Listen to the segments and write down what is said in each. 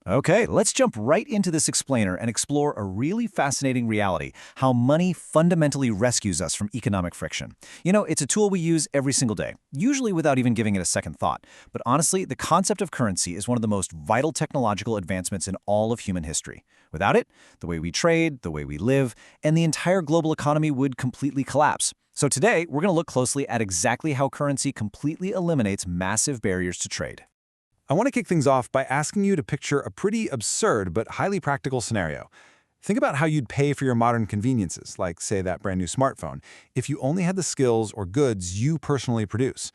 Okay, let's jump right into this explainer and explore a really fascinating reality, how money fundamentally rescues us from economic friction. It's a tool we use every single day, usually without even giving it a second thought. But honestly, the concept of currency is one of the most vital technological advancements in all of human history. Without it, the way we trade, the way we live, and the entire global economy would completely collapse. So today, we're going to look closely at exactly how currency completely eliminates massive barriers to trade. I want to kick things off by asking you to picture a pretty absurd but highly practical scenario. Think about how you'd pay for your modern conveniences, like, say, that brand new smartphone, if you only had the skills or goods you personally produce.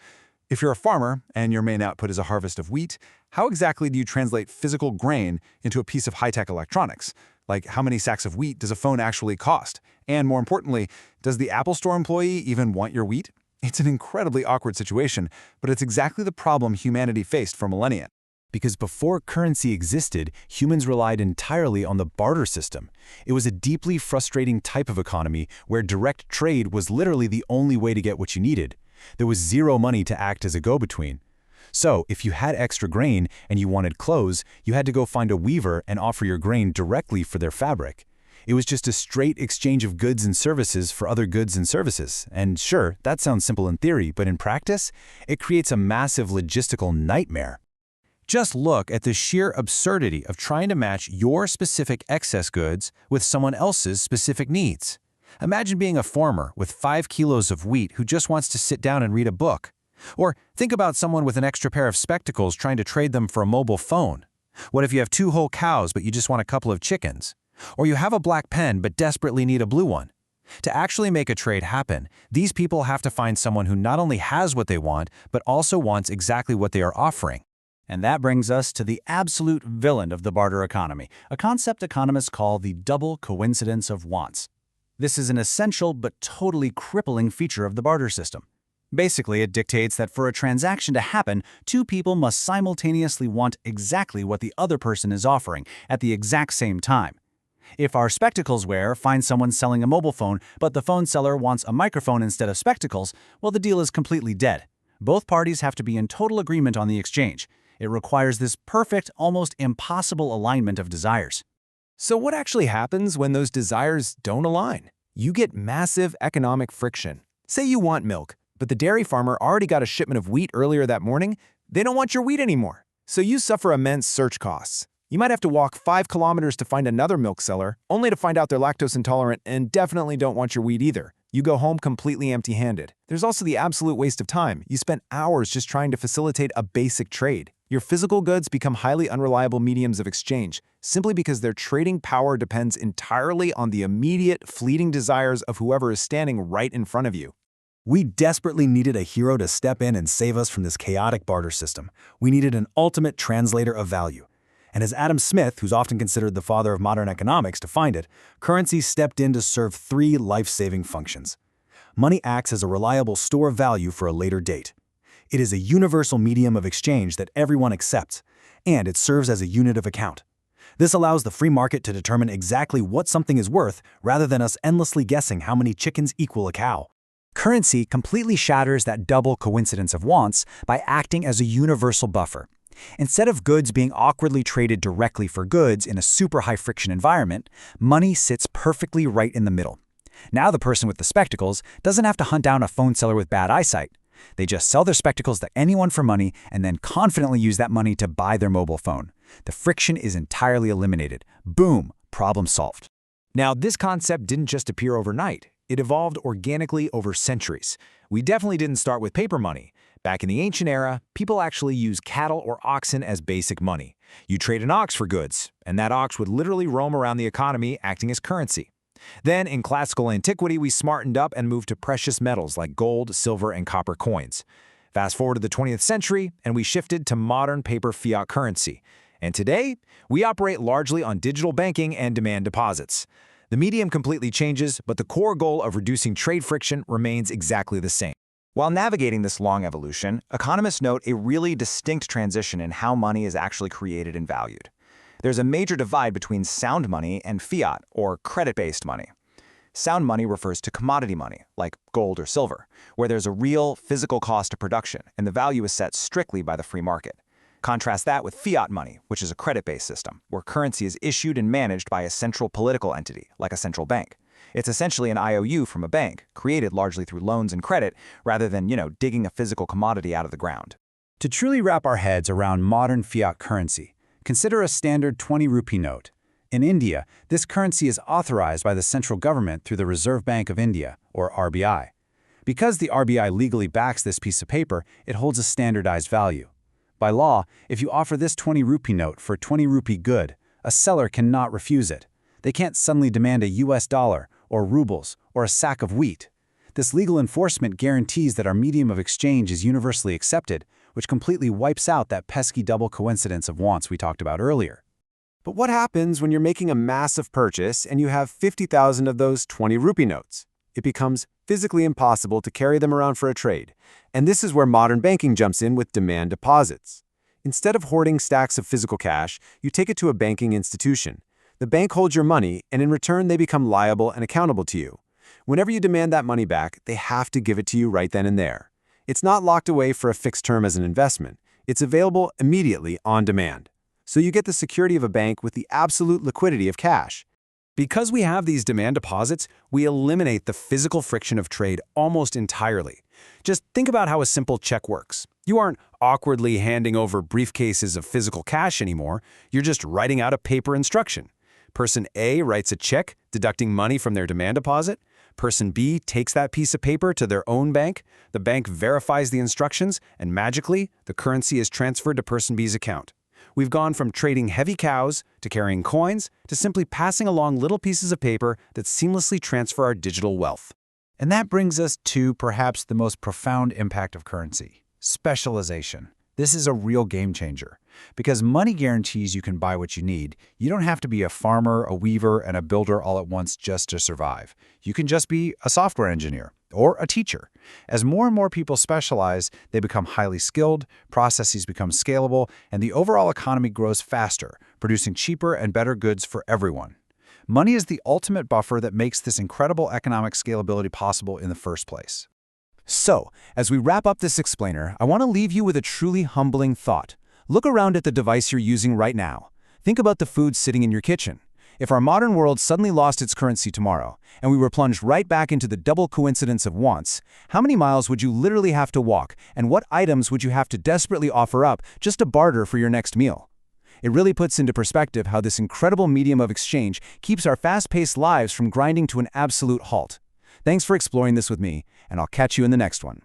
If you're a farmer and your main output is a harvest of wheat, how exactly do you translate physical grain into a piece of high-tech electronics? Like, how many sacks of wheat does a phone actually cost? And more importantly, does the Apple Store employee even want your wheat? It's an incredibly awkward situation, but it's exactly the problem humanity faced for millennia. Because before currency existed, humans relied entirely on the barter system. It was a deeply frustrating type of economy where direct trade was literally the only way to get what you needed. There was zero money to act as a go-between. So, if you had extra grain and you wanted clothes, you had to go find a weaver and offer your grain directly for their fabric. It was just a straight exchange of goods and services for other goods and services. And sure, that sounds simple in theory, but in practice, it creates a massive logistical nightmare. Just look at the sheer absurdity of trying to match your specific excess goods with someone else's specific needs. Imagine being a farmer with 5 kilos of wheat who just wants to sit down and read a book. Or think about someone with an extra pair of spectacles trying to trade them for a mobile phone. What if you have 2 whole cows but you just want a couple of chickens? Or you have a black pen but desperately need a blue one. To actually make a trade happen, these people have to find someone who not only has what they want, but also wants exactly what they are offering. And that brings us to the absolute villain of the barter economy, a concept economists call the double coincidence of wants. This is an essential but totally crippling feature of the barter system. Basically, it dictates that for a transaction to happen, 2 people must simultaneously want exactly what the other person is offering at the exact same time. If our spectacles wearer finds someone selling a mobile phone, but the phone seller wants a microphone instead of spectacles, well, the deal is completely dead. Both parties have to be in total agreement on the exchange. It requires this perfect, almost impossible alignment of desires. So what actually happens when those desires don't align? You get massive economic friction. Say you want milk, but the dairy farmer already got a shipment of wheat earlier that morning. They don't want your wheat anymore. So you suffer immense search costs. You might have to walk 5 kilometers to find another milk seller, only to find out they're lactose intolerant and definitely don't want your wheat either. You go home completely empty-handed. There's also the absolute waste of time. You spent hours just trying to facilitate a basic trade. Your physical goods become highly unreliable mediums of exchange, simply because their trading power depends entirely on the immediate, fleeting desires of whoever is standing right in front of you. We desperately needed a hero to step in and save us from this chaotic barter system. We needed an ultimate translator of value. And as Adam Smith, who's often considered the father of modern economics, defined it, currency stepped in to serve 3 life-saving functions. Money acts as a reliable store of value for a later date. It is a universal medium of exchange that everyone accepts, and it serves as a unit of account. This allows the free market to determine exactly what something is worth rather than us endlessly guessing how many chickens equal a cow. Currency completely shatters that double coincidence of wants by acting as a universal buffer. Instead of goods being awkwardly traded directly for goods in a super high-friction environment, money sits perfectly right in the middle. Now the person with the spectacles doesn't have to hunt down a phone seller with bad eyesight. They just sell their spectacles to anyone for money and then confidently use that money to buy their mobile phone. The friction is entirely eliminated. Boom, problem solved. Now, this concept didn't just appear overnight. It evolved organically over centuries. We definitely didn't start with paper money. Back in the ancient era, people actually used cattle or oxen as basic money. You trade an ox for goods, and that ox would literally roam around the economy acting as currency. Then, in classical antiquity, we smartened up and moved to precious metals like gold, silver, and copper coins. Fast forward to the 20th century, and we shifted to modern paper fiat currency. And today, we operate largely on digital banking and demand deposits. The medium completely changes, but the core goal of reducing trade friction remains exactly the same. While navigating this long evolution, economists note a really distinct transition in how money is actually created and valued. There's a major divide between sound money and fiat, or credit-based money. Sound money refers to commodity money, like gold or silver, where there's a real, physical cost of production, and the value is set strictly by the free market. Contrast that with fiat money, which is a credit-based system, where currency is issued and managed by a central political entity, like a central bank. It's essentially an IOU from a bank, created largely through loans and credit, rather than, digging a physical commodity out of the ground. To truly wrap our heads around modern fiat currency, consider a standard 20 rupee note. In India, this currency is authorized by the central government through the Reserve Bank of India, or RBI. Because the RBI legally backs this piece of paper, it holds a standardized value. By law, if you offer this 20 rupee note for a 20 rupee good, a seller cannot refuse it. They can't suddenly demand a US dollar, or rubles, or a sack of wheat. This legal enforcement guarantees that our medium of exchange is universally accepted, which completely wipes out that pesky double coincidence of wants we talked about earlier. But what happens when you're making a massive purchase and you have 50,000 of those 20 rupee notes? It becomes physically impossible to carry them around for a trade. And this is where modern banking jumps in with demand deposits. Instead of hoarding stacks of physical cash, you take it to a banking institution. The bank holds your money, and in return, they become liable and accountable to you. Whenever you demand that money back, they have to give it to you right then and there. It's not locked away for a fixed term as an investment. It's available immediately on demand. So you get the security of a bank with the absolute liquidity of cash. Because we have these demand deposits, we eliminate the physical friction of trade almost entirely. Just think about how a simple check works. You aren't awkwardly handing over briefcases of physical cash anymore. You're just writing out a paper instruction. Person A writes a check, deducting money from their demand deposit. Person B takes that piece of paper to their own bank. The bank verifies the instructions, and magically, the currency is transferred to Person B's account. We've gone from trading heavy cows to carrying coins to simply passing along little pieces of paper that seamlessly transfer our digital wealth. And that brings us to perhaps the most profound impact of currency: specialization. This is a real game changer. Because money guarantees you can buy what you need, you don't have to be a farmer, a weaver, and a builder all at once just to survive. You can just be a software engineer or a teacher. As more and more people specialize, they become highly skilled, processes become scalable, and the overall economy grows faster, producing cheaper and better goods for everyone. Money is the ultimate buffer that makes this incredible economic scalability possible in the first place. So, as we wrap up this explainer, I want to leave you with a truly humbling thought. Look around at the device you're using right now. Think about the food sitting in your kitchen. If our modern world suddenly lost its currency tomorrow, and we were plunged right back into the double coincidence of wants, how many miles would you literally have to walk, and what items would you have to desperately offer up just to barter for your next meal? It really puts into perspective how this incredible medium of exchange keeps our fast-paced lives from grinding to an absolute halt. Thanks for exploring this with me, and I'll catch you in the next one.